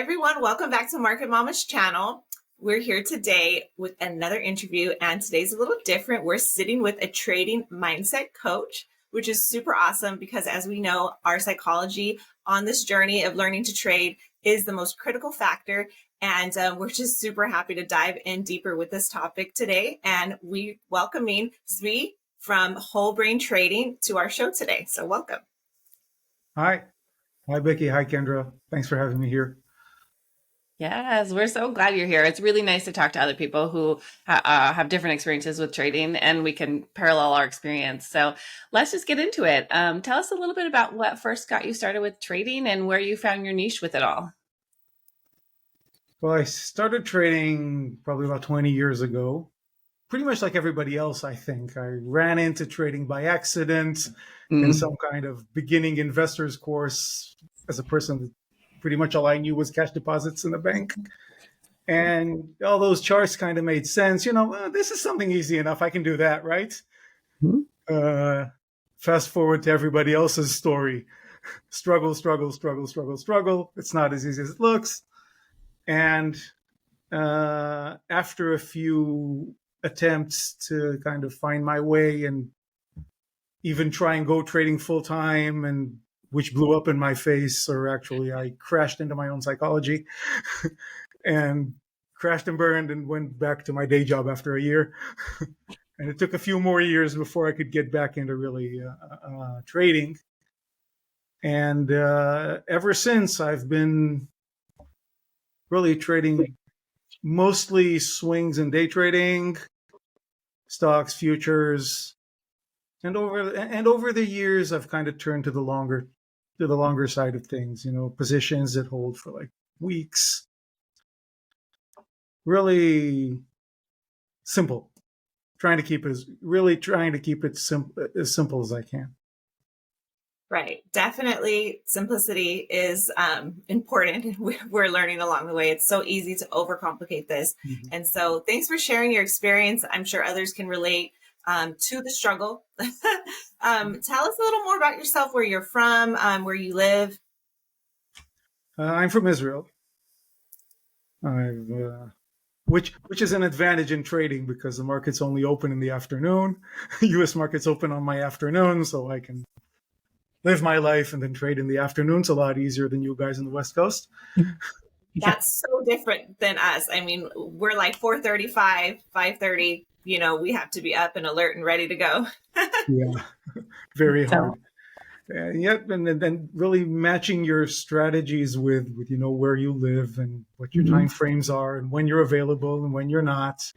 everyone, welcome back to Market Mama's channel. We're here today with another interview, and today's a little different. We're sitting with a trading mindset coach, which is super awesome because, as we know, our psychology on this journey of learning to trade is the most critical factor. And we're just super happy to dive in deeper with this topic today. And we welcoming Zvi from Whole Brain Trading to our show today. So welcome. Hi. Hi, Becky. Hi, Kendra. Thanks for having me here. Yes, we're so glad you're here. It's really nice to talk to other people who have different experiences with trading, and we can parallel our experience. So let's just get into it. Tell us a little bit about what first got you started with trading and where you found your niche with it all. Well, I started trading probably about 20 years ago, pretty much like everybody else, I think. I ran into trading by accident in some kind of beginning investors course as a person that pretty much all I knew was cash deposits in the bank. And all those charts kind of made sense. This is something easy enough. I can do that, right? Fast forward to everybody else's story. Struggle, struggle, struggle, struggle, struggle. It's not as easy as it looks. And after a few attempts to kind of find my way and even try and go trading full time, and which blew up in my face, or actually I crashed into my own psychology and crashed and burned and went back to my day job after a year. And it took a few more years before I could get back into really trading. And ever since, I've been really trading mostly swings and day trading, stocks, futures. And over the years, I've kind of turned to the longer side of things, positions that hold for like weeks. Really simple. Trying to keep it as simple as I can. Right. Definitely simplicity is important. We're learning along the way. It's so easy to overcomplicate this. Mm-hmm. And so thanks for sharing your experience. I'm sure others can relate to the struggle. Tell us a little more about yourself, where you're from, where you live. I'm from Israel. Which is an advantage in trading because the market's only open in the afternoon. U.S. market's open on my afternoon, so I can live my life and then trade in the afternoon. It's a lot easier than you guys in the West Coast. That's so different than us. I mean, we're like 4:35, 5:30. We have to be up and alert and ready to go. Yeah, very hard. And then really matching your strategies with where you live and what your time frames are and when you're available and when you're not.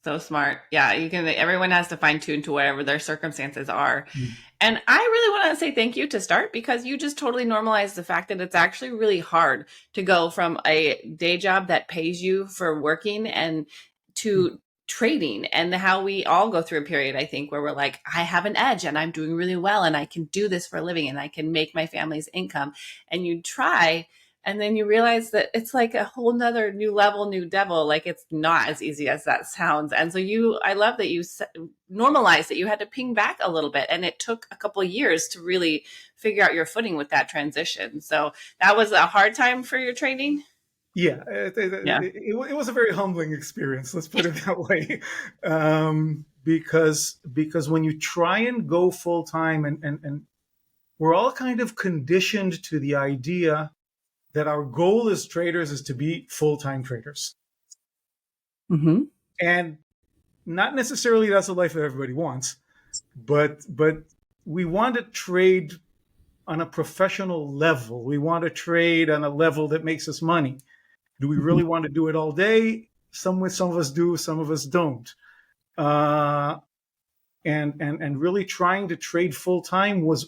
So smart. Yeah, everyone has to fine tune to whatever their circumstances are. And I really want to say thank you to start, because you just totally normalized the fact that it's actually really hard to go from a day job that pays you for working and to trading, and how we all go through a period, I think, where we're like, I have an edge and I'm doing really well and I can do this for a living and I can make my family's income. And you try, and then you realize that it's like a whole nother new level, new devil. Like, it's not as easy as that sounds. And so I love that you normalized that you had to ping back a little bit. And it took a couple of years to really figure out your footing with that transition. So that was a hard time for your trading. Yeah, it was a very humbling experience. Let's put it that way. Because when you try and go full time, and we're all kind of conditioned to the idea that our goal as traders is to be full-time traders. Mm-hmm. And not necessarily that's the life that everybody wants, but we want to trade on a professional level. We want to trade on a level that makes us money. Do we really want to do it all day? Some of us do, some of us don't. And really trying to trade full-time was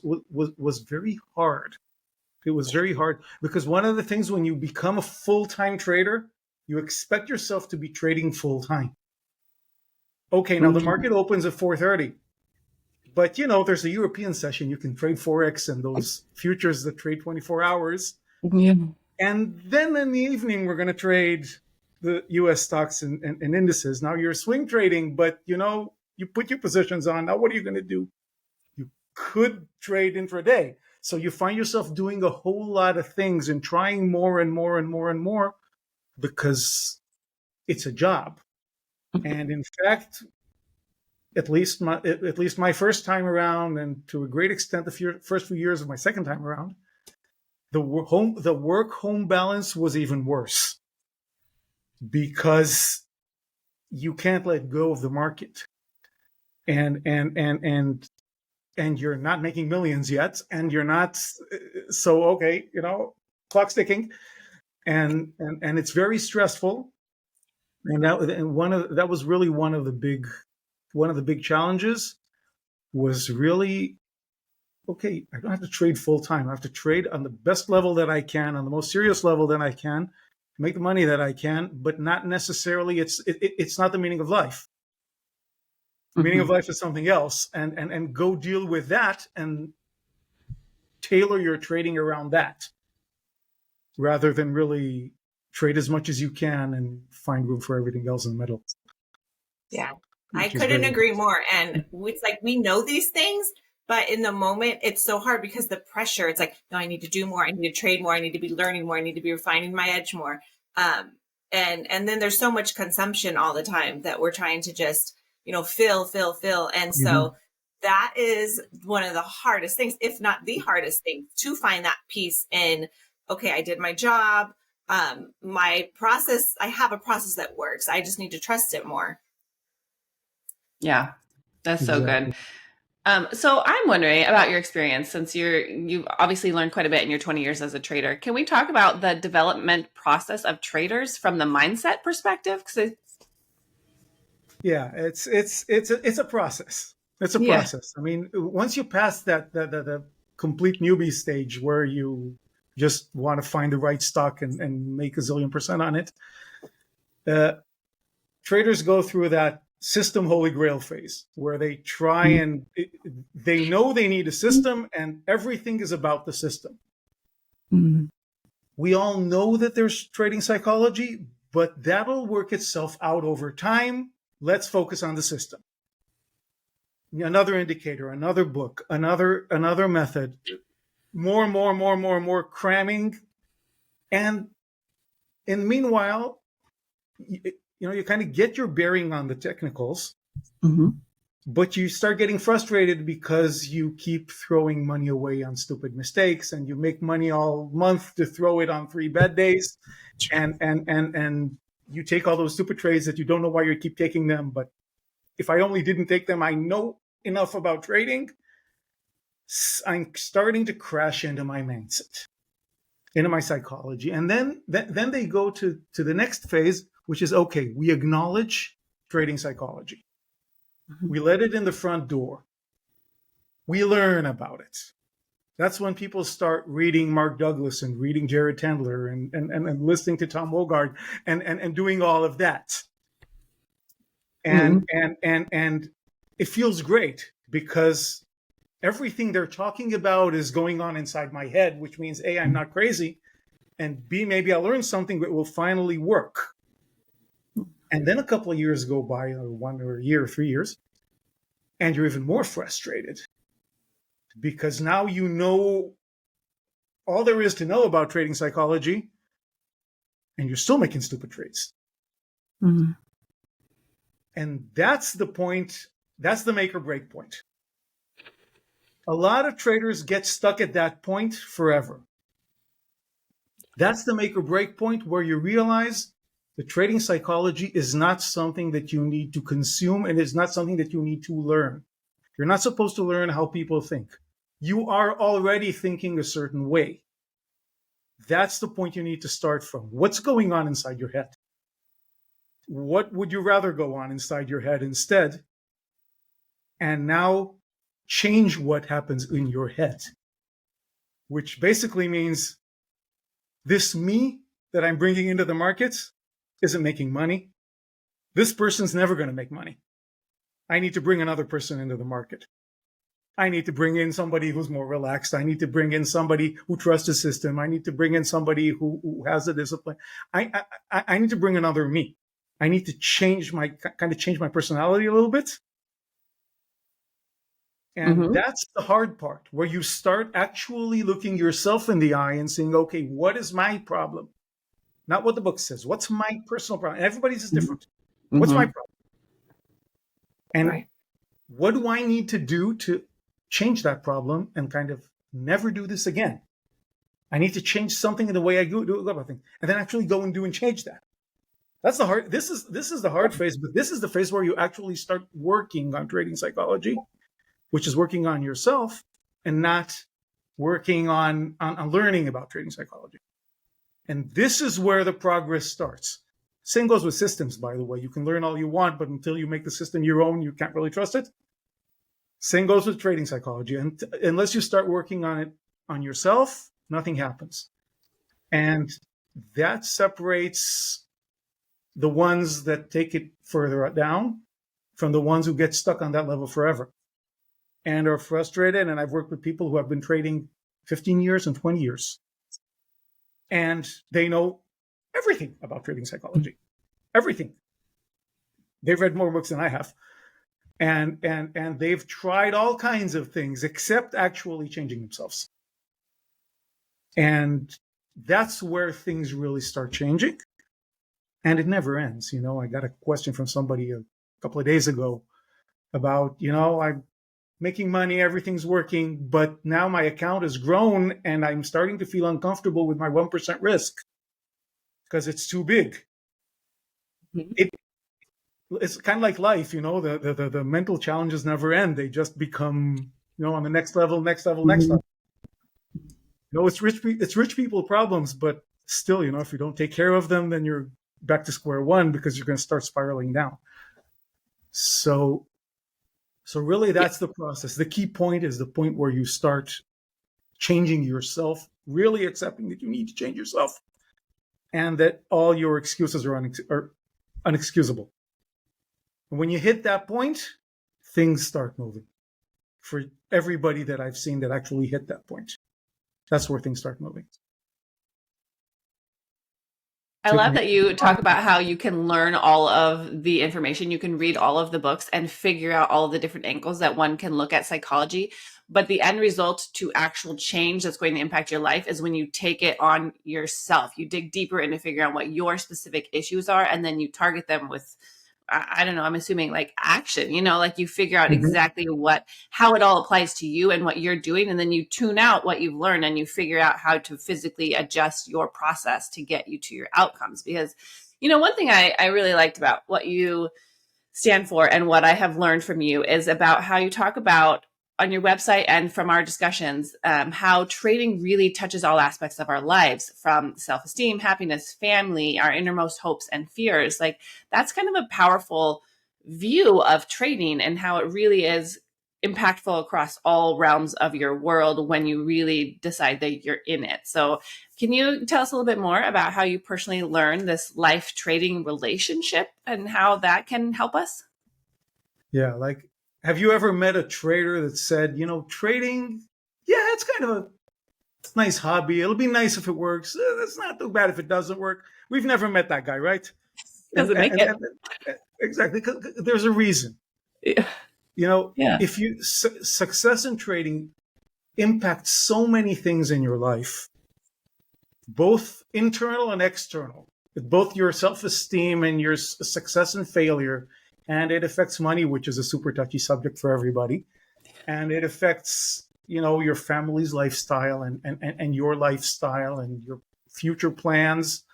very hard. It was very hard because one of the things when you become a full-time trader, you expect yourself to be trading full-time. Okay, now the market opens at 4:30. But, there's a European session. You can trade Forex and those futures that trade 24 hours. Yeah. And then in the evening, we're going to trade the U.S. stocks and indices. Now you're swing trading, but, you put your positions on. Now, what are you going to do? You could trade intraday. So you find yourself doing a whole lot of things and trying more and more and more and more because it's a job. And in fact, at least my first time around, and to a great extent the first few years of my second time around, the work home balance was even worse because you can't let go of the market, and you're not making millions yet, and you're not, so okay, clock's ticking, and it's very stressful, and that was really one of the big challenges was really, okay, I don't have to trade full time. I have to trade on the best level that I can, on the most serious level that I can, make the money that I can, but not necessarily, it's not the meaning of life. The meaning of life is something else, and go deal with that and tailor your trading around that rather than really trade as much as you can and find room for everything else in the middle. Yeah, I couldn't agree more. And it's like, we know these things, but in the moment, it's so hard because the pressure, it's like, no, I need to do more. I need to trade more. I need to be learning more. I need to be refining my edge more. And then there's so much consumption all the time that we're trying to just, fill. And so that is one of the hardest things, if not the hardest thing, to find that peace in, okay, I did my job. My process, I have a process that works. I just need to trust it more. Yeah, that's so good. So I'm wondering about your experience, since you've obviously learned quite a bit in your 20 years as a trader. Can we talk about the development process of traders from the mindset perspective? Yeah, it's a process. It's a process. I mean, once you pass the complete newbie stage where you just want to find the right stock and make a zillion % on it, traders go through that system holy grail phase where they try and they know they need a system and everything is about the system. We all know that there's trading psychology, but that'll work itself out over time. Let's focus on the system. Another indicator, another book, another method, more cramming. And meanwhile, you kind of get your bearing on the technicals, but you start getting frustrated because you keep throwing money away on stupid mistakes, and you make money all month to throw it on 3 bad days, and you take all those stupid trades that you don't know why you keep taking them. But if I only didn't take them, I know enough about trading. I'm starting to crash into my mindset, into my psychology, and then they go to the next phase, which is, okay, we acknowledge trading psychology. We let it in the front door. We learn about it. That's when people start reading Mark Douglas and reading Jared Tendler and listening to Tom Wogard and doing all of that. And it feels great because everything they're talking about is going on inside my head, which means A, I'm not crazy, and B, maybe I learned something that will finally work. And then a couple of years go by, or 1 or a year, 3 years, and you're even more frustrated because now you know all there is to know about trading psychology, and you're still making stupid trades. And that's the point. That's the make or break point. A lot of traders get stuck at that point forever. That's the make or break point where you realize the trading psychology is not something that you need to consume, and it's not something that you need to learn. You're not supposed to learn how people think. You are already thinking a certain way. That's the point you need to start from. What's going on inside your head? What would you rather go on inside your head instead? And now change what happens in your head, which basically means this me that I'm bringing into the markets isn't making money. This person's never going to make money. I need to bring another person into the market. I need to bring in somebody who's more relaxed. I need to bring in somebody who trusts the system. I need to bring in somebody who has a discipline. I need to bring another me. I need to change my personality a little bit. And that's the hard part, where you start actually looking yourself in the eye and saying, okay, what is my problem? Not what the book says. What's my personal problem? Everybody's is different. What's my problem? And what do I need to do to change that problem and kind of never do this again? I need to change something in the way I do about things, and then actually go and do and change that. That's the hard. This is the hard phase, but this is the phase where you actually start working on trading psychology, which is working on yourself and not working on learning about trading psychology. And this is where the progress starts. Same goes with systems, by the way. You can learn all you want, but until you make the system your own, you can't really trust it. Same goes with trading psychology. And unless you start working on it on yourself, nothing happens. And that separates the ones that take it further down from the ones who get stuck on that level forever and are frustrated. And I've worked with people who have been trading 15 years and 20 years. And they know everything about trading psychology. Everything. They've read more books than I have. And they've tried all kinds of things except actually changing themselves. And that's where things really start changing. And it never ends. You know, I got a question from somebody a couple of days ago about, you know, I'm making money, everything's working, but now my account has grown and I'm starting to feel uncomfortable with my 1% risk because it's too big. It's kind of like life, you know, the mental challenges never end. They just become, you know, on the next level, next level, next level. You know, it's rich people problems, but still, you know, if you don't take care of them, then you're back to square one because you're going to start spiraling down. So really that's the process. The key point is the point where you start changing yourself, really accepting that you need to change yourself and that all your excuses are unexcusable. And when you hit that point, things start moving. For everybody that I've seen that actually hit that point, that's where things start moving. I love that you talk about how you can learn all of the information. You can read all of the books and figure out all of the different angles that one can look at psychology. But the end result to actual change that's going to impact your life is when you take it on yourself. You dig deeper into figuring out what your specific issues are, and then you target them with, I don't know, I'm assuming like action, you know, like you figure out exactly how it all applies to you and what you're doing. And then you tune out what you've learned and you figure out how to physically adjust your process to get you to your outcomes. Because, you know, one thing I really liked about what you stand for and what I have learned from you is about how you talk about on your website and from our discussions, how trading really touches all aspects of our lives, from self-esteem, happiness, family, our innermost hopes and fears. Like that's kind of a powerful view of trading and how it really is impactful across all realms of your world when you really decide that you're in it. So can you tell us a little bit more about how you personally learn this life trading relationship and how that can help us? Yeah, like, have you ever met a trader that said, you know, trading, yeah, it's kind of a nice hobby. It'll be nice if it works. It's not too bad if it doesn't work. We've never met that guy, right? Doesn't make it. Exactly. There's a reason. Yeah. You know, if you success in trading impacts so many things in your life, both internal and external, both your self-esteem and your success and failure. And it affects money, which is a super touchy subject for everybody. And it affects, you know, your family's lifestyle and your lifestyle and your future plans,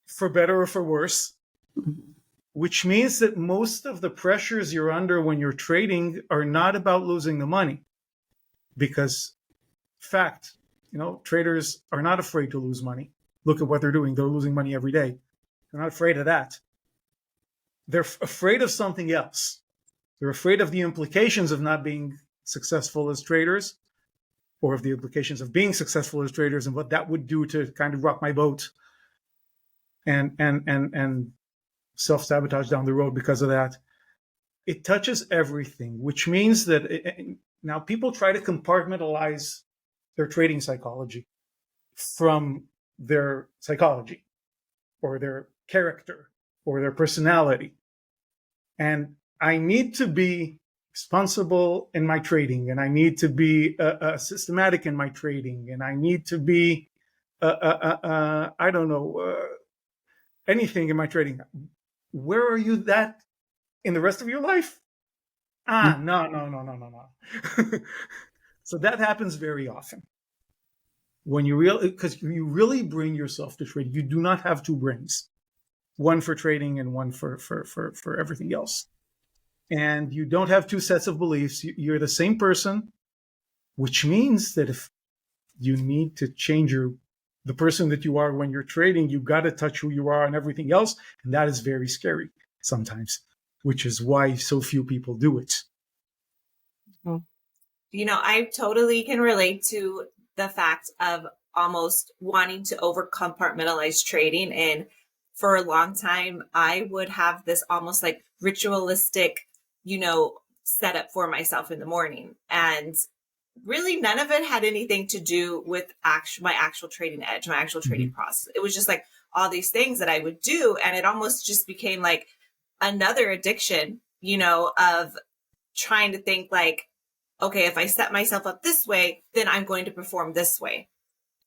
for better or for worse, which means that most of the pressures you're under when you're trading are not about losing the money. Because, fact, you know, traders are not afraid to lose money. Look at what they're doing. They're losing money every day. They're not afraid of that. They're afraid of something else. They're afraid of the implications of not being successful as traders, or of the implications of being successful as traders and what that would do to kind of rock my boat and self-sabotage down the road because of that. It touches everything, which means that now people try to compartmentalize their trading psychology from their psychology or their character or their personality. And I need to be responsible in my trading, and I need to be systematic in my trading, and I need to be, I don't know, anything in my trading. Where are you that in the rest of your life? No. So that happens very often. When because you really bring yourself to trade, you do not have two brains, one for trading and one for everything else. And you don't have two sets of beliefs. You're the same person, which means that if you need to change the person that you are when you're trading, you got to touch who you are and everything else. And that is very scary sometimes, which is why so few people do it. You know, I totally can relate to the fact of almost wanting to over compartmentalize trading. And for a long time, I would have this almost like ritualistic, setup for myself in the morning. And really none of it had anything to do with my actual trading edge, my actual trading process. It was just like all these things that I would do. And it almost just became like another addiction, of trying to think like, okay, if I set myself up this way, then I'm going to perform this way.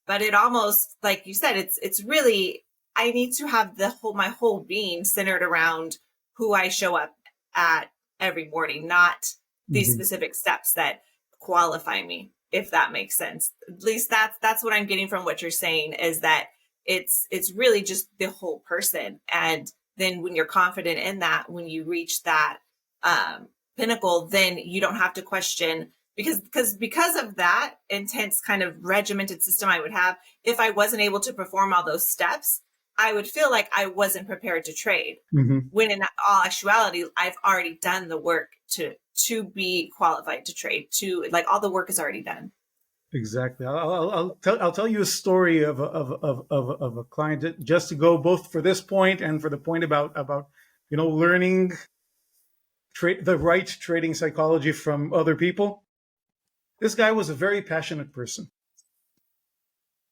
But it almost, like you said, it's really, I need to have my whole being centered around who I show up at every morning, not these specific steps that qualify me, if that makes sense. At least that's what I'm getting from what you're saying, is that it's really just the whole person. And then when you're confident in that, when you reach that pinnacle, then you don't have to question, because of that intense kind of regimented system I would have, if I wasn't able to perform all those steps, I would feel like I wasn't prepared to trade. When in all actuality, I've already done the work to be qualified to trade, like all the work is already done. Exactly. I'll tell you a story of a client, just to go both for this point and for the point about learning the right trading psychology from other people. This guy was a very passionate person,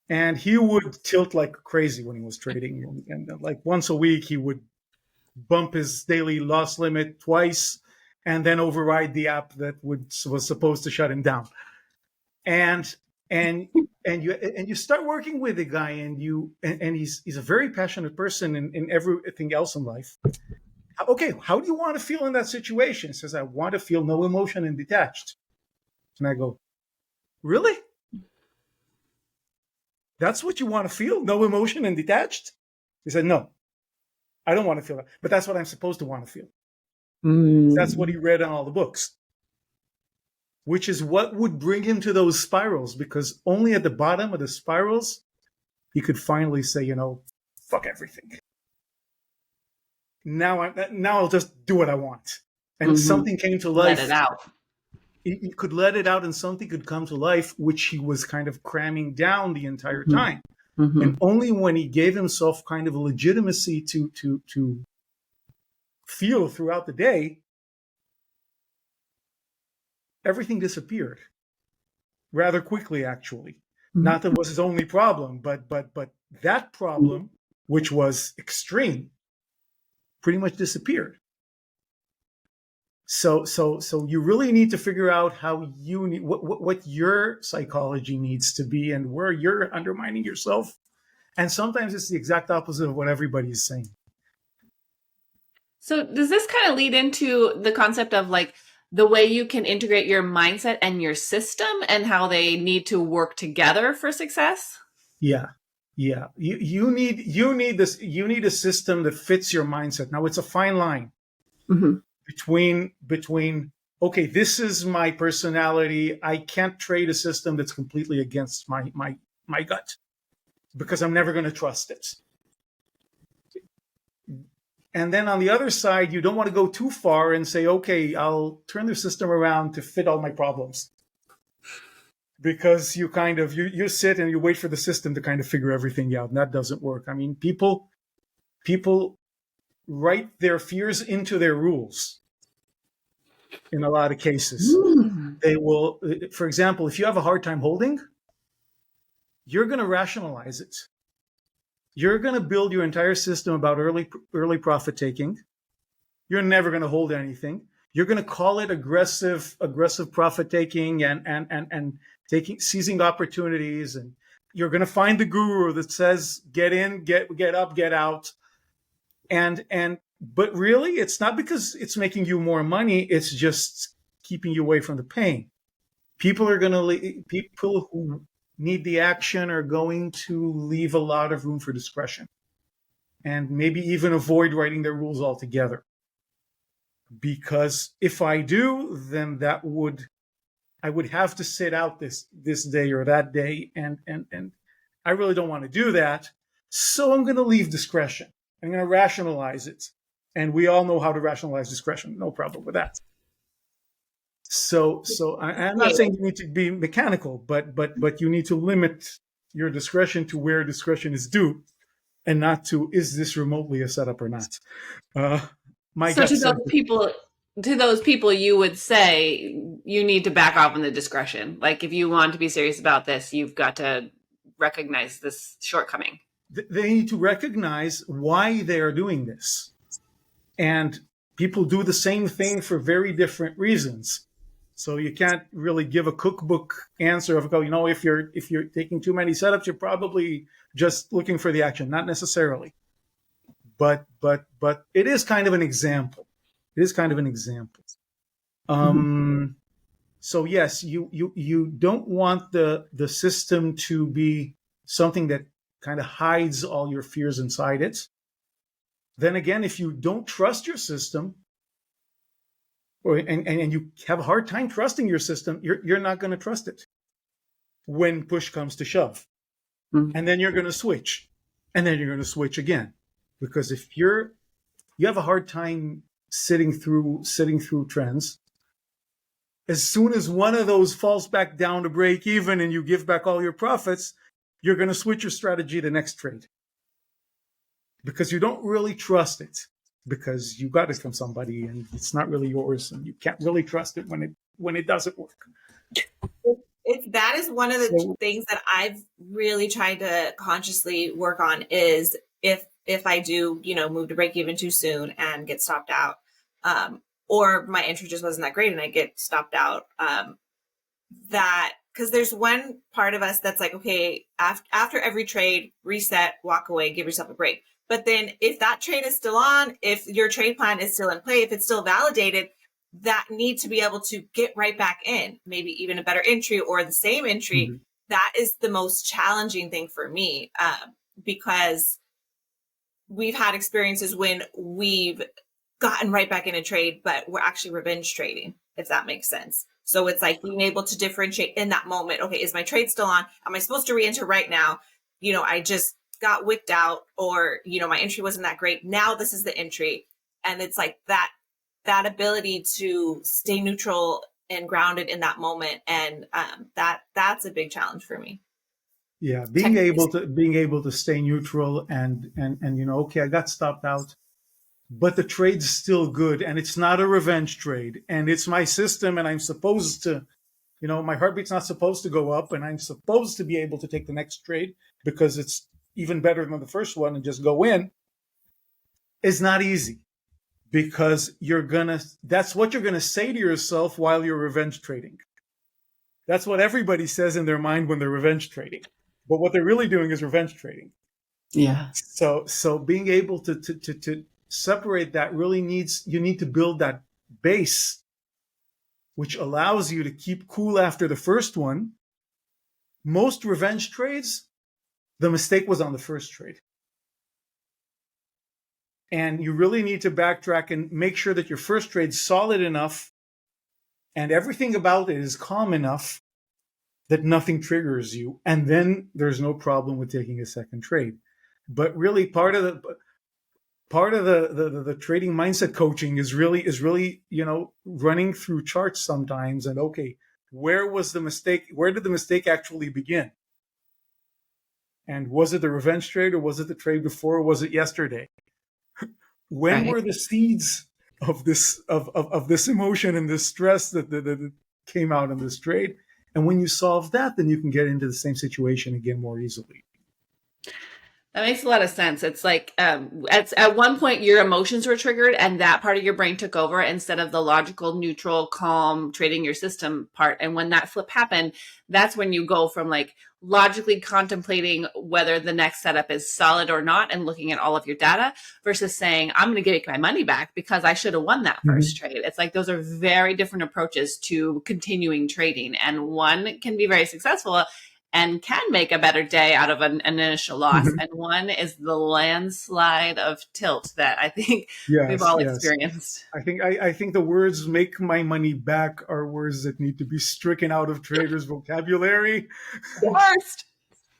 and he would tilt like crazy when he was trading. And like once a week, he would bump his daily loss limit twice, and then override the app that was supposed to shut him down. And you start working with a guy, and he's a very passionate person in everything else in life. Okay, how do you want to feel in that situation? He says, I want to feel no emotion and detached. And I go, really? That's what you want to feel? No emotion and detached? He said, no, I don't want to feel that. But that's what I'm supposed to want to feel. That's what he read in all the books, which is what would bring him to those spirals, because only at the bottom of the spirals, he could finally say, fuck everything. Now I'll just do what I want. And something came to life. Let it out. He could let it out, and something could come to life, which he was kind of cramming down the entire time. And only when he gave himself kind of a legitimacy to feel throughout the day, everything disappeared rather quickly, actually. Not that it was his only problem, but that problem, which was extreme, pretty much disappeared. So you really need to figure out how you need what your psychology needs to be, and where you're undermining yourself. And sometimes it's the exact opposite of what everybody is saying. So does this kind of lead into the concept of like the way you can integrate your mindset and your system, and how they need to work together for success? Yeah. You need this. You need a system that fits your mindset. Now, it's a fine line between okay, this is my personality. I can't trade a system that's completely against my gut, because I'm never going to trust it. And then on the other side, you don't want to go too far and say, okay, I'll turn the system around to fit all my problems. Because you kind of, you sit and you wait for the system to kind of figure everything out. And that doesn't work. I mean, people write their fears into their rules in a lot of cases. They will, for example, if you have a hard time holding, you're going to rationalize it. You're going to build your entire system about early profit taking. You're never going to hold anything. you're going to call it aggressive profit taking and seizing opportunities, and you're going to find the guru that says get in, get up, get out, but really it's not because it's making you more money. It's just keeping you away from the pain. People who need the action are going to leave a lot of room for discretion, and maybe even avoid writing their rules altogether. Because if I do, then I would have to sit out this day or that day, and I really don't want to do that. So I'm going to leave discretion. I'm going to rationalize it, and we all know how to rationalize discretion. No problem with that. So I'm not saying you need to be mechanical, but you need to limit your discretion to where discretion is due, and not to, is this remotely a setup or not? So to those people, you would say you need to back off on the discretion. Like, if you want to be serious about this, you've got to recognize this shortcoming. They need to recognize why they are doing this. And people do the same thing for very different reasons. So you can't really give a cookbook answer of, if you're taking too many setups, you're probably just looking for the action. Not necessarily. But it is kind of an example. So yes, you don't want the system to be something that kind of hides all your fears inside it. Then again, if you don't trust your system, and you have a hard time trusting your system, you're not going to trust it when push comes to shove. Mm-hmm. And then you're going to switch, and then you're going to switch again. Because if you have a hard time sitting through trends, as soon as one of those falls back down to break even and you give back all your profits, you're going to switch your strategy to next trade. Because you don't really trust it, because you got it from somebody and it's not really yours, and you can't really trust it when it doesn't work. That is one of the things that I've really tried to consciously work on, is if I do, move to break even too soon and get stopped out, or my entry just wasn't that great and I get stopped out, because there's one part of us that's like, okay, after every trade, reset, walk away, give yourself a break. But then if that trade is still on, if your trade plan is still in play, if it's still validated, that need to be able to get right back in, maybe even a better entry or the same entry. Mm-hmm. That is the most challenging thing for me, because we've had experiences when we've gotten right back in a trade, but we're actually revenge trading, if that makes sense. So it's like being able to differentiate in that moment. Okay, is my trade still on? Am I supposed to re-enter right now? I just got wicked out, or, my entry wasn't that great. Now this is the entry. And it's like that ability to stay neutral and grounded in that moment. And that's a big challenge for me. Yeah. Being able to stay neutral and, okay, I got stopped out, but the trade's still good, and it's not a revenge trade, and it's my system, and I'm supposed to, my heartbeat's not supposed to go up, and I'm supposed to be able to take the next trade because it's even better than the first one and just go in, is not easy, because that's what you're going to say to yourself while you're revenge trading. That's what everybody says in their mind when they're revenge trading, but what they're really doing is revenge trading. Yeah. So being able to separate that you need to build that base, which allows you to keep cool after the first one. Most revenge trades, the mistake was on the first trade. And you really need to backtrack and make sure that your first trade's solid enough and everything about it is calm enough that nothing triggers you. And then there's no problem with taking a second trade. But really part of the trading mindset coaching is really, running through charts sometimes and, okay, where was the mistake? Where did the mistake actually begin? And was it the revenge trade, or was it the trade before, or was it yesterday? When were the seeds of this emotion and this stress that came out in this trade? And when you solve that, then you can get into the same situation again more easily. That makes a lot of sense. It's like at one point your emotions were triggered and that part of your brain took over instead of the logical, neutral, calm, trading your system part. And when that flip happened, that's when you go from like logically contemplating whether the next setup is solid or not and looking at all of your data versus saying, I'm going to get my money back because I should have won that first trade. It's like those are very different approaches to continuing trading. And one can be very successful and can make a better day out of an initial loss. And one is the landslide of tilt that I think we've all experienced. I think the words "make my money back" are words that need to be stricken out of traders' vocabulary. Worst.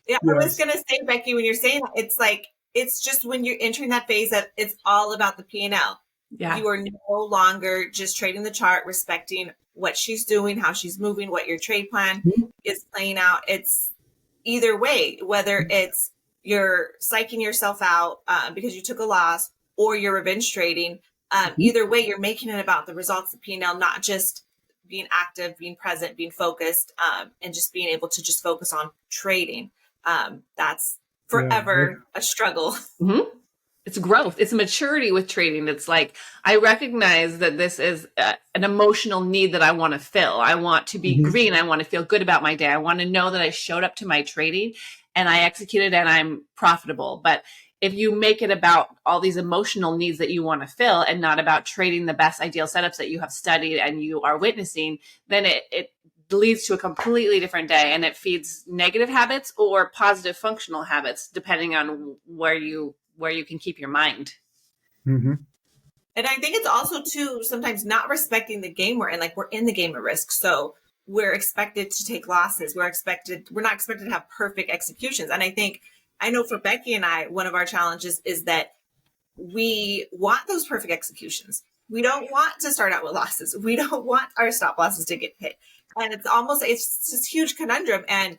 Yeah, I was going to say, Becky, when you're saying that, it's like, it's just when you're entering that phase that it's all about the P&L. Yeah. You are no longer just trading the chart, respecting what she's doing, how she's moving, what your trade plan is playing out. It's either way, whether it's you're psyching yourself out because you took a loss or you're revenge trading. Either way, you're making it about the results of P&L, not just being active, being present, being focused, and just being able to just focus on trading. That's forever a struggle. It's growth. It's maturity with trading. It's like, I recognize that this is an emotional need that I want to fill. I want to be green. I want to feel good about my day. I want to know that I showed up to my trading and I executed and I'm profitable. But if you make it about all these emotional needs that you want to fill and not about trading the best ideal setups that you have studied and you are witnessing, then it leads to a completely different day, and it feeds negative habits or positive functional habits, depending on where you can keep your mind. And I think it's also too sometimes not respecting the game we're in. Like, we're in the game of risk, so we're expected to take losses. We're not expected to have perfect executions. And I know for Becky and I, one of our challenges is that we want those perfect executions. We don't want to start out with losses. We don't want our stop losses to get hit. And it's this huge conundrum and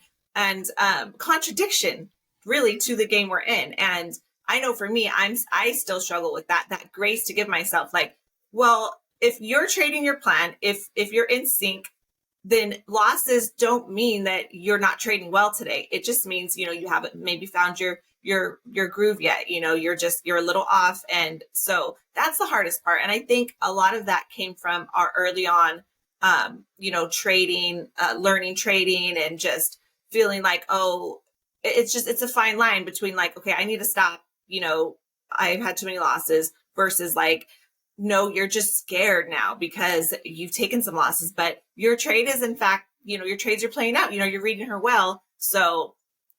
contradiction really to the game we're in. And I know for me, I still struggle with that grace to give myself, like, well, if you're trading your plan, if you're in sync, then losses don't mean that you're not trading well today. It just means, you haven't maybe found your groove yet. You're a little off. And so that's the hardest part. And I think a lot of that came from our early on, trading, learning trading, and just feeling like, oh, it's a fine line between like, okay, I need to stop. I've had too many losses versus like, no, you're just scared now because you've taken some losses, but your trade is in fact, your trades are playing out, you're reading her well. So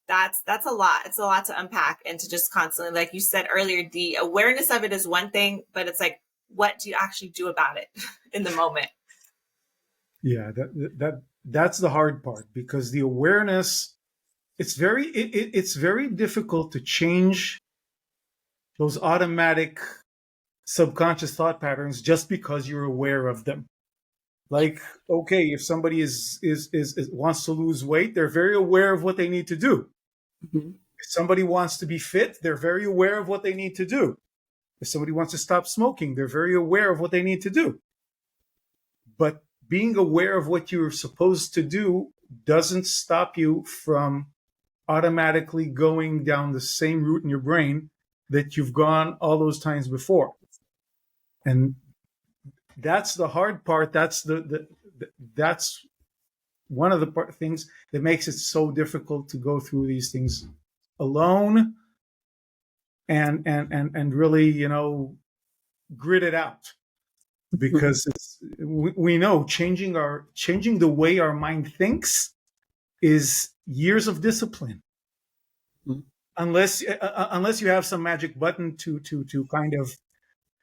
that's a lot. It's a lot to unpack and to just constantly, like you said earlier, the awareness of it is one thing, but it's like, what do you actually do about it in the moment? Yeah, that's the hard part, because the awareness, it's very difficult to change those automatic subconscious thought patterns just because you're aware of them. Like, okay, if somebody is wants to lose weight, they're very aware of what they need to do. If somebody wants to be fit, they're very aware of what they need to do. If somebody wants to stop smoking, they're very aware of what they need to do. But being aware of what you're supposed to do doesn't stop you from automatically going down the same route in your brain that you've gone all those times before. And that's the hard part. That's that's one of the things that makes it so difficult to go through these things alone and really, grit it out. Because we know changing the way our mind thinks is years of discipline. Unless you have some magic button to kind of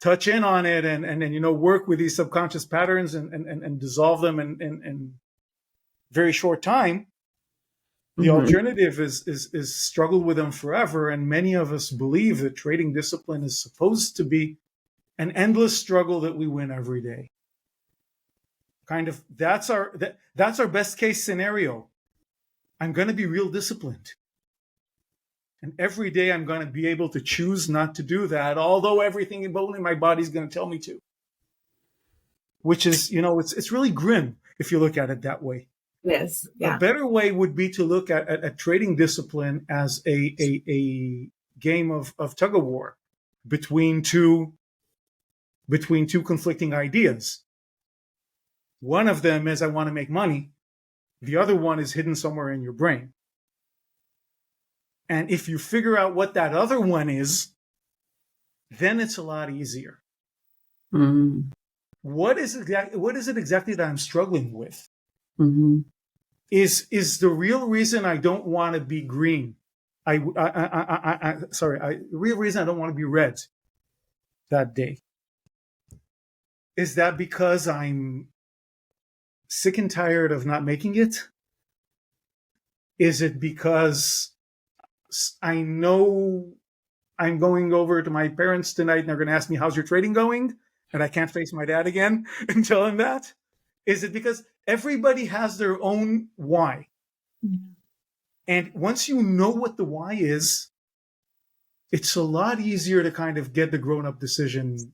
touch in on it and work with these subconscious patterns and dissolve them in very short time. The alternative is struggle with them forever. And many of us believe that trading discipline is supposed to be an endless struggle that we win every day. Kind of that's our best case scenario. I'm going to be real disciplined. And every day I'm going to be able to choose not to do that, although everything in my body is going to tell me to. Which is, it's really grim if you look at it that way. Yes. Yeah. A better way would be to look at trading discipline as a game of tug of war between two conflicting ideas. One of them is I want to make money. The other one is hidden somewhere in your brain. And if you figure out what that other one is, then it's a lot easier. Mm-hmm. What is it exactly that I'm struggling with? Mm-hmm. Is the real reason I don't want to be green? The real reason I don't want to be red that day. Is that because I'm sick and tired of not making it? Is it because I know I'm going over to my parents tonight and they're going to ask me, how's your trading going? And I can't face my dad again and tell him that? Is it because everybody has their own why? Mm-hmm. And once you know what the why is, it's a lot easier to kind of get the grown-up decision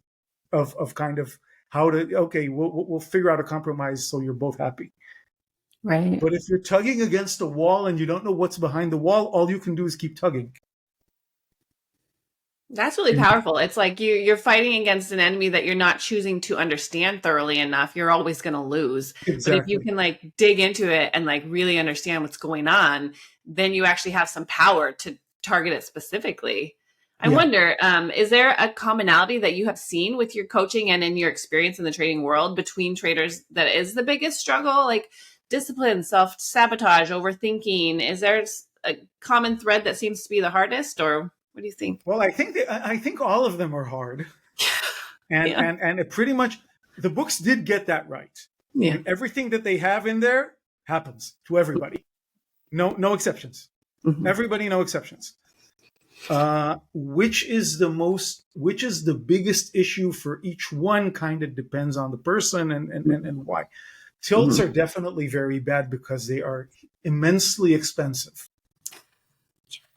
of kind of how to, okay, we'll figure out a compromise so you're both happy. Right. But if you're tugging against a wall and you don't know what's behind the wall, all you can do is keep tugging. That's really powerful. It's like you're fighting against an enemy that you're not choosing to understand thoroughly enough. You're always going to lose. Exactly. But if you can like dig into it and like really understand what's going on, then you actually have some power to target it specifically. I wonder, is there a commonality that you have seen with your coaching and in your experience in the trading world between traders that is the biggest struggle? Like discipline, self-sabotage, overthinking. Is there a common thread that seems to be the hardest, or what do you think? Well, I think all of them are hard, and it pretty much the books did get that right. Yeah. And everything that they have in there happens to everybody. No exceptions. Mm-hmm. Everybody, no exceptions. Which is the biggest issue for each one kind of depends on the person and why. Tilts are definitely very bad because they are immensely expensive.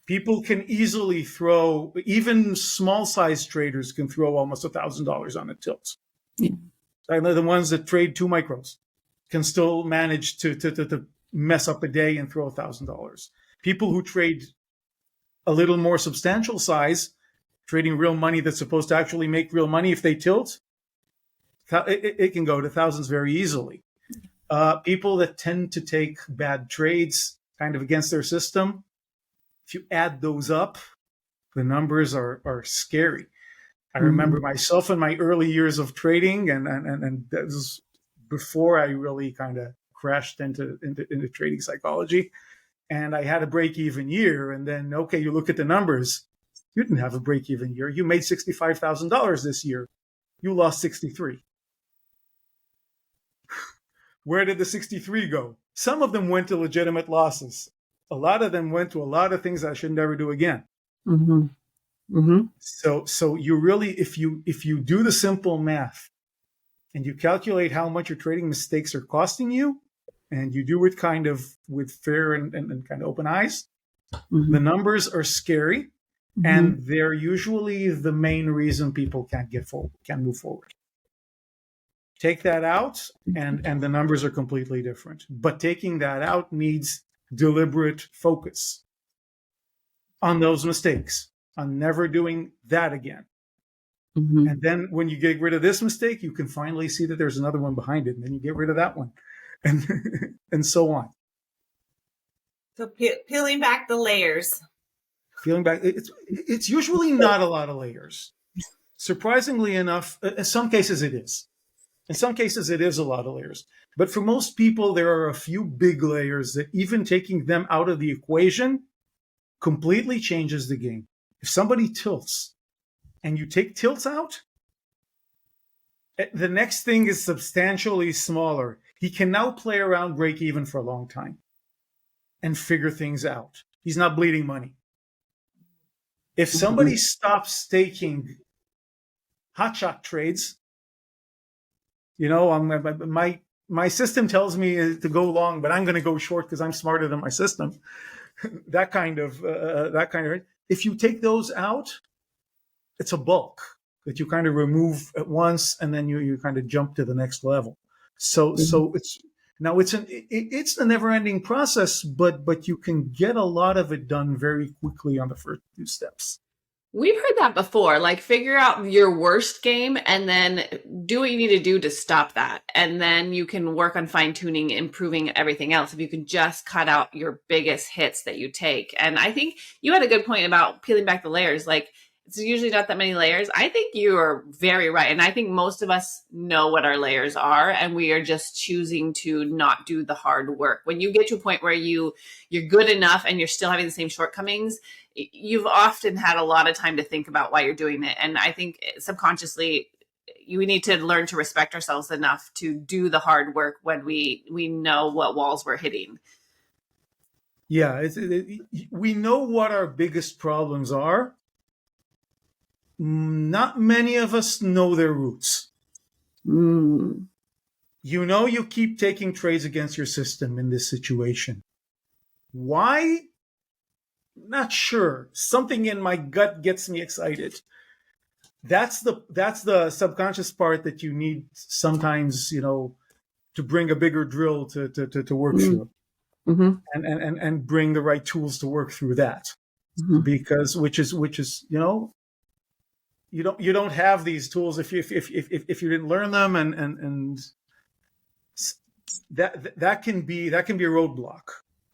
People can easily throw, even small size traders can throw almost $1,000 on a tilt. Yeah. The ones that trade 2 micros can still manage to mess up a day and throw $1,000. People who trade a little more substantial size, trading real money that's supposed to actually make real money, if they tilt, it can go to thousands very easily. People that tend to take bad trades kind of against their system, if you add those up, the numbers are scary. I remember myself in my early years of trading, and that was before I really kind of crashed into trading psychology. And I had a break-even year, and then, okay, you look at the numbers. You didn't have a break-even year. You made $65,000 this year. You lost 63. Where did the 63 go? Some of them went to legitimate losses. A lot of them went to a lot of things I should never do again. Mm-hmm. Mm-hmm. So you really, if you do the simple math and you calculate how much your trading mistakes are costing you, and you do it kind of with fair and kind of open eyes, the numbers are scary, and they're usually the main reason people can't move forward. Take that out, and the numbers are completely different. But taking that out needs deliberate focus on those mistakes, on never doing that again. Mm-hmm. And then when you get rid of this mistake, you can finally see that there's another one behind it, and then you get rid of that one, and so on. So peeling back the layers. Peeling back, it's usually not a lot of layers. Surprisingly enough, in some cases it is. In some cases it is a lot of layers. But for most people, there are a few big layers that even taking them out of the equation completely changes the game. If somebody tilts and you take tilts out, the next thing is substantially smaller. He can now play around break even for a long time and figure things out. He's not bleeding money. If somebody stops taking hotshot trades, my system tells me to go long, but I'm going to go short because I'm smarter than my system. that kind of. If you take those out, it's a bulk that you kind of remove at once, and then you kind of jump to the next level. So it's a never-ending process, but you can get a lot of it done very quickly on the first 2 steps. We've heard that before. Like, figure out your worst game and then do what you need to do to stop that. And then you can work on fine tuning, improving everything else. If you can just cut out your biggest hits that you take. And I think you had a good point about peeling back the layers. Like, it's usually not that many layers. I think you are very right. And I think most of us know what our layers are, and we are just choosing to not do the hard work. When you get to a point where you're good enough and you're still having the same shortcomings, you've often had a lot of time to think about why you're doing it. And I think subconsciously we need to learn to respect ourselves enough to do the hard work when we know what walls we're hitting. Yeah, we know what our biggest problems are. Not many of us know their roots. Mm. You know, you keep taking trades against your system in this situation. Why? Not sure. Something in my gut gets me excited. That's the subconscious part that you need sometimes, to bring a bigger drill to work through, and bring the right tools to work through that, because which is you don't have these tools if you didn't learn them, and that can be a roadblock,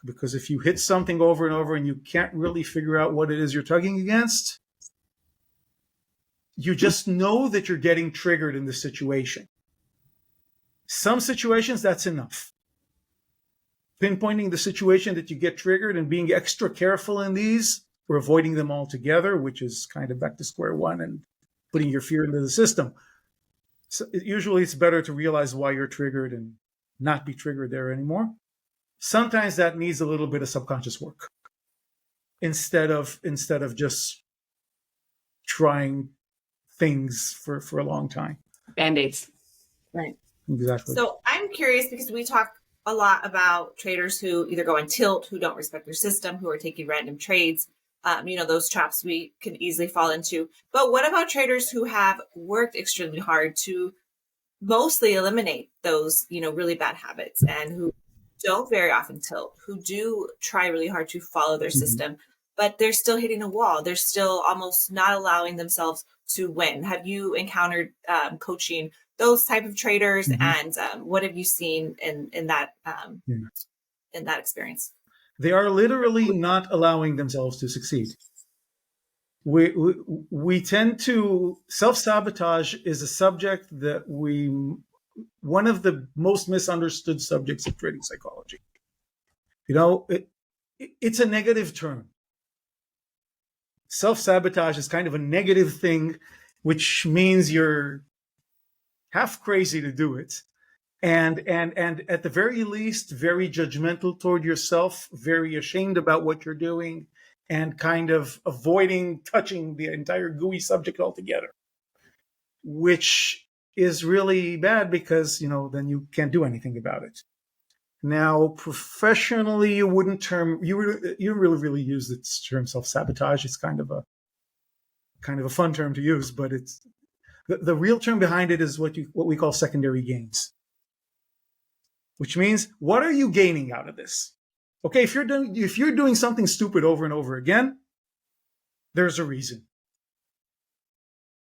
because if you hit something over and over and you can't really figure out what it is you're tugging against, you just know that you're getting triggered in this situation. Some situations, that's enough. Pinpointing the situation that you get triggered and being extra careful in these, or avoiding them altogether, which is kind of back to square one and putting your fear into the system. So usually it's better to realize why you're triggered and not be triggered there anymore. Sometimes that needs a little bit of subconscious work instead of just trying things for a long time. Band-aids. Right. Exactly. So I'm curious, because we talk a lot about traders who either go on tilt, who don't respect their system, who are taking random trades. Those traps we can easily fall into. But what about traders who have worked extremely hard to mostly eliminate those, really bad habits, and who don't very often tilt, who do try really hard to follow their system, but they're still hitting a wall. They're still almost not allowing themselves to win. Have you encountered coaching those type of traders, and what have you seen in that in that experience? They are literally not allowing themselves to succeed. We tend to, self-sabotage is a subject that one of the most misunderstood subjects of trading psychology. It's a negative term. Self-sabotage is kind of a negative thing, which means you're half crazy to do it. And at the very least, very judgmental toward yourself, very ashamed about what you're doing, and kind of avoiding touching the entire GUI subject altogether, which is really bad, because then you can't do anything about it. Now, professionally, you don't really use the term self-sabotage. It's kind of a fun term to use, but it's the real term behind it is what we call secondary gains. Which means, what are you gaining out of this? Okay, if you're doing something stupid over and over again, there's a reason.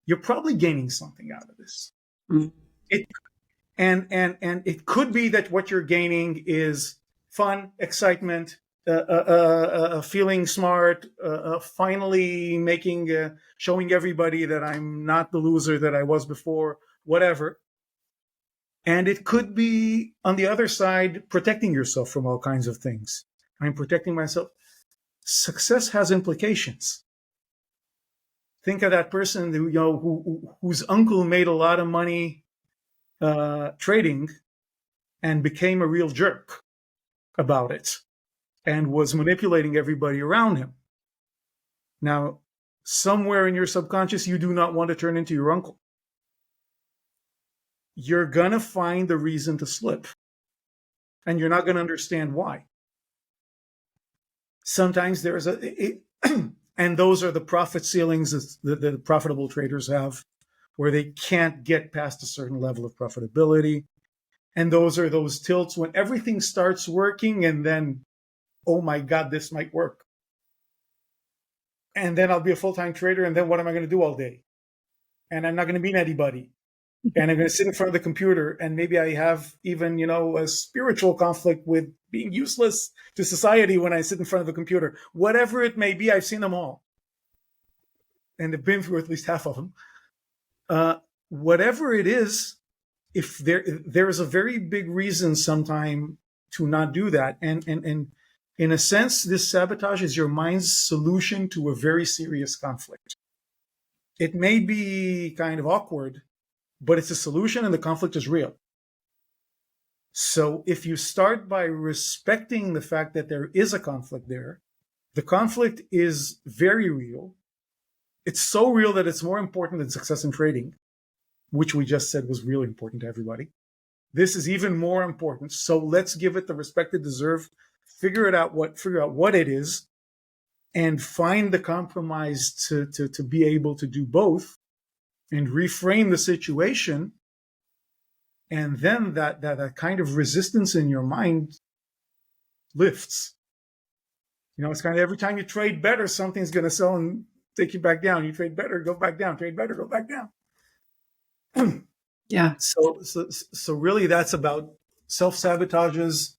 You're probably gaining something out of this. And it could be that what you're gaining is fun, excitement, feeling smart, finally showing everybody that I'm not the loser that I was before, whatever. And it could be, on the other side, protecting yourself from all kinds of things. I'm protecting myself. Success has implications. Think of that person whose uncle made a lot of money trading and became a real jerk about it and was manipulating everybody around him. Now, somewhere in your subconscious, you do not want to turn into your uncle. You're going to find the reason to slip, and you're not going to understand why. Sometimes there's and those are the profit ceilings that the profitable traders have, where they can't get past a certain level of profitability. And those are those tilts when everything starts working, and then, oh my God, this might work. and then I'll be a full-time trader, and then what am I going to do all day? And I'm not going to meet anybody, and I'm going to sit in front of the computer, and maybe I have even, a spiritual conflict with being useless to society when I sit in front of a computer. Whatever it may be, I've seen them all, and I've been through at least half of them. Whatever it is, if there is a very big reason sometime to not do that, and in a sense, this sabotage is your mind's solution to a very serious conflict. It may be kind of awkward, but it's a solution, and the conflict is real. So if you start by respecting the fact that there is a conflict there, the conflict is very real. It's so real that it's more important than success in trading, which we just said was really important to everybody. This is even more important. So let's give it the respect it deserves. Figure out what it is, and find the compromise to be able to do both, and reframe the situation. And then that kind of resistance in your mind lifts. It's kind of every time you trade better, something's going to sell and take you back down. You trade better, go back down. Trade better, go back down. Yeah. So really, that's about self-sabotages.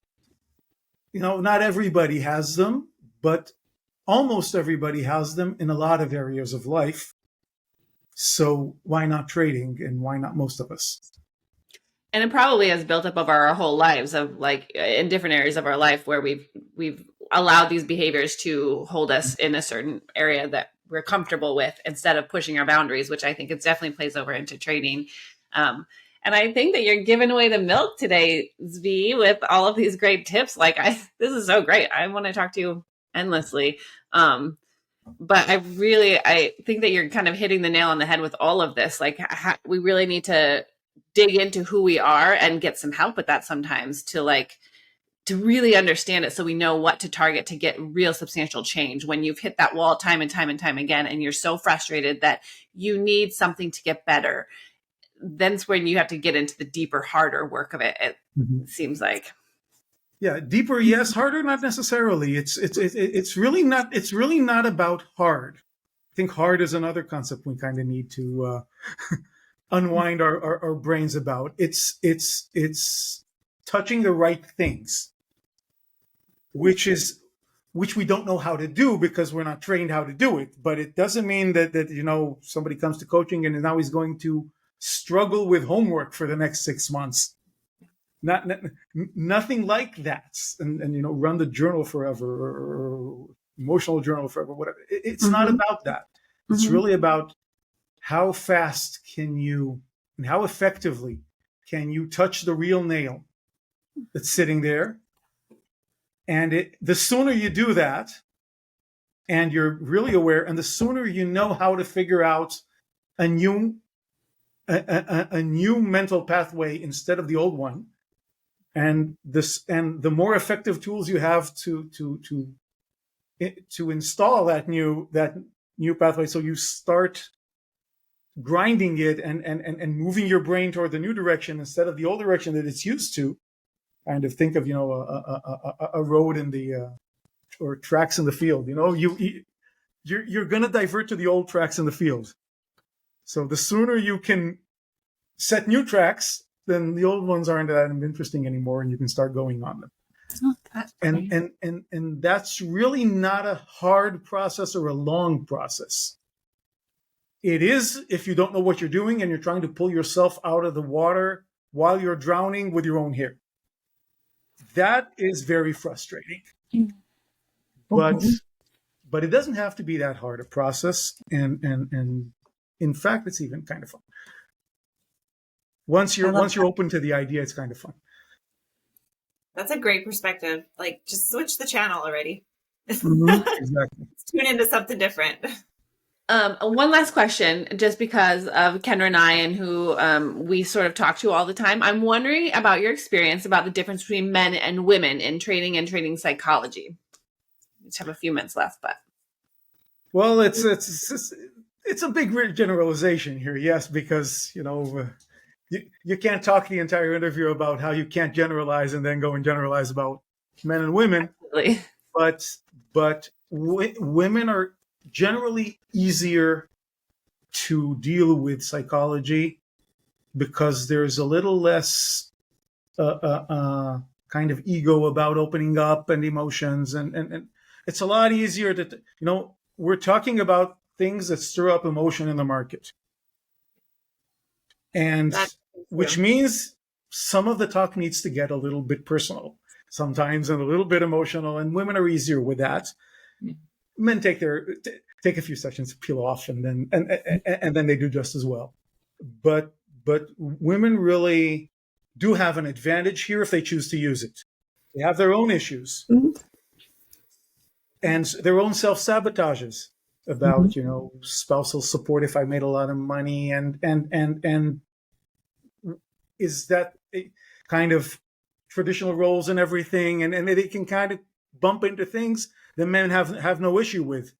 Not everybody has them, but almost everybody has them in a lot of areas of life. So why not trading, and why not most of us? And it probably has built up over our whole lives, of like in different areas of our life where we've allowed these behaviors to hold us in a certain area that we're comfortable with, instead of pushing our boundaries, which I think it definitely plays over into trading. And I think that you're giving away the milk today, Zvi, with all of these great tips. This is so great. I want to talk to you endlessly. But I think that you're kind of hitting the nail on the head with all of this. We really need to dig into who we are and get some help with that sometimes, to really understand it, so we know what to target to get real substantial change. When you've hit that wall time and time and time again, and you're so frustrated that you need something to get better, then's when you have to get into the deeper, harder work of it. It seems like. Yeah, deeper, yes. Harder, not necessarily. It's really not about hard. I think hard is another concept we kind of need to unwind our brains about. It's touching the right things, which we don't know how to do because we're not trained how to do it. But it doesn't mean that somebody comes to coaching and now he's going to struggle with homework for the next 6 months. Nothing like that. And run the journal forever, or emotional journal forever, whatever. It's not about that. It's really about how fast can you, and how effectively can you touch the real nail that's sitting there. And the sooner you do that, and you're really aware, and the sooner you know how to figure out a new mental pathway instead of the old one, and the more effective tools you have to install that new pathway, so you start grinding it and moving your brain toward the new direction instead of the old direction that it's used to. Kind of think of a road in the or tracks in the field. You're going to divert to the old tracks in the field. So the sooner you can set new tracks, then the old ones aren't that interesting anymore, and you can start going on them. Oh, that's and that's really not a hard process or a long process. It is if you don't know what you're doing and you're trying to pull yourself out of the water while you're drowning with your own hair. That is very frustrating. But it doesn't have to be that hard a process, and in fact, it's even kind of fun. Once you're open to the idea, it's kind of fun. That's a great perspective. Just switch the channel already. Exactly. Tune into something different. One last question, just because of Kendra and I, and who we sort of talk to all the time. I'm wondering about your experience about the difference between men and women in trading and trading psychology. We just have a few minutes left, but. Well, it's a big generalization here, yes, because you can't talk the entire interview about how you can't generalize and then go and generalize about men and women. Absolutely. But women are generally easier to deal with psychology because there's a little less kind of ego about opening up and emotions, and it's a lot easier to, we're talking about things that stir up emotion in the market, and That's which true. means some of the talk needs to get a little bit personal sometimes and a little bit emotional, and women are easier with that. Men take a few sessions to peel off, and then they do just as well. But women really do have an advantage here if they choose to use it. They have their own issues and their own self-sabotages about, spousal support if I made a lot of money, and is that kind of traditional roles and everything, and they can kind of bump into things that men have no issue with.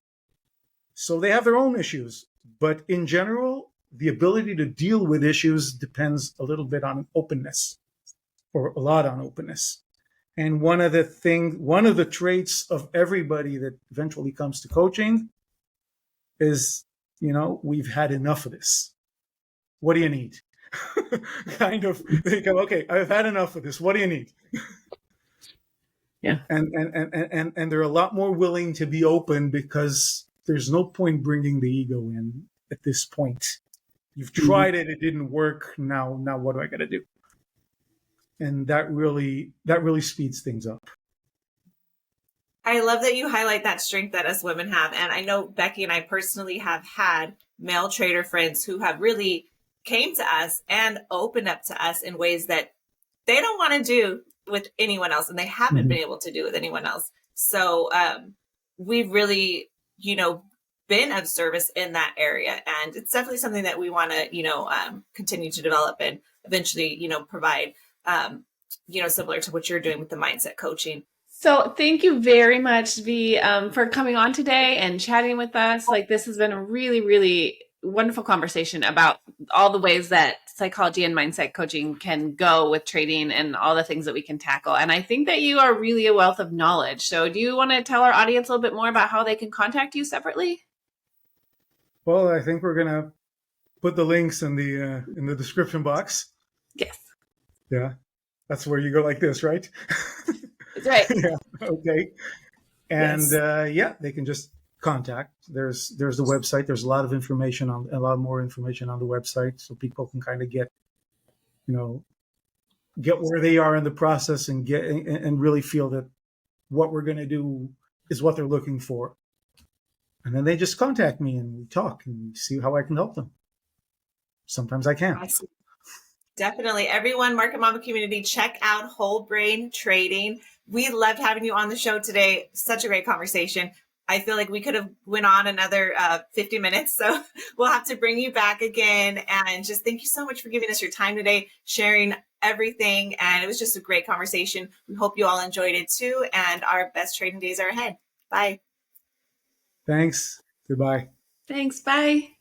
So they have their own issues, but in general, the ability to deal with issues depends a little bit on openness, or a lot on openness. And one of the traits of everybody that eventually comes to coaching is, we've had enough of this. What do you need? Kind of, they go, okay, I've had enough of this. What do you need? Yeah. And they're a lot more willing to be open because there's no point bringing the ego in at this point. You've tried it didn't work. Now what do I got to do? And that really speeds things up. I love that you highlight that strength that us women have. And I know Becky and I personally have had male trader friends who have really came to us and opened up to us in ways that they don't want to do with anyone else, and they haven't been able to do with anyone else. So we've really, been of service in that area. And it's definitely something that we want to, continue to develop and eventually, provide, similar to what you're doing with the mindset coaching. So thank you very much, Zvi, for coming on today and chatting with us. Like, this has been a really, really wonderful conversation about all the ways that psychology and mindset coaching can go with trading and all the things that we can tackle. And I think that you are really a wealth of knowledge. So do you want to tell our audience a little bit more about how they can contact you separately? Well, I think we're going to put the links in the description box. Yes. Yeah. That's where you go like this, right? That's right. Yeah. Okay. And yes. They can just contact. There's the website. There's a lot more information on the website, so people can kind of get where they are in the process and really feel that what we're going to do is what they're looking for. And then they just contact me and we talk and see how I can help them. Sometimes I can. Awesome. Definitely. Everyone, Market Mama community, check out Whole Brain Trading. We loved having you on the show today. Such a great conversation. I feel like we could have went on another 50 minutes. So we'll have to bring you back again. And just thank you so much for giving us your time today, sharing everything. And it was just a great conversation. We hope you all enjoyed it too. And our best trading days are ahead. Bye. Thanks. Goodbye. Thanks. Bye.